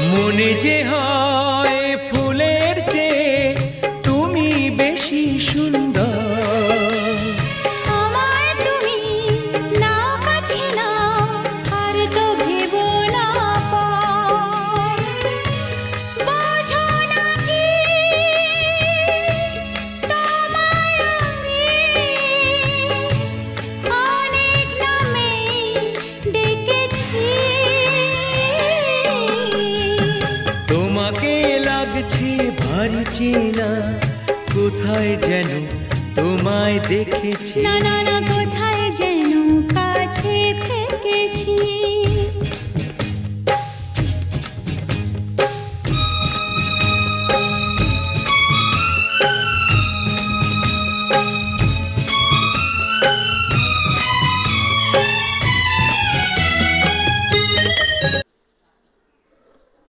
মনে যে হয় ফুলের চেয়ে তুমি বেশি সুন্দর। আমায় তুমি নাও কাছে নাও, আর তো ভেবো না পর। বোঝো না কি তোমায় আমি অনেক নামে ডেকেছি। তোমাকে লাগছে ভারী চেনা, কোথায় যেন তোমায় দেখেছি। না না না, কোথায় যেন কাছে থেকেছি।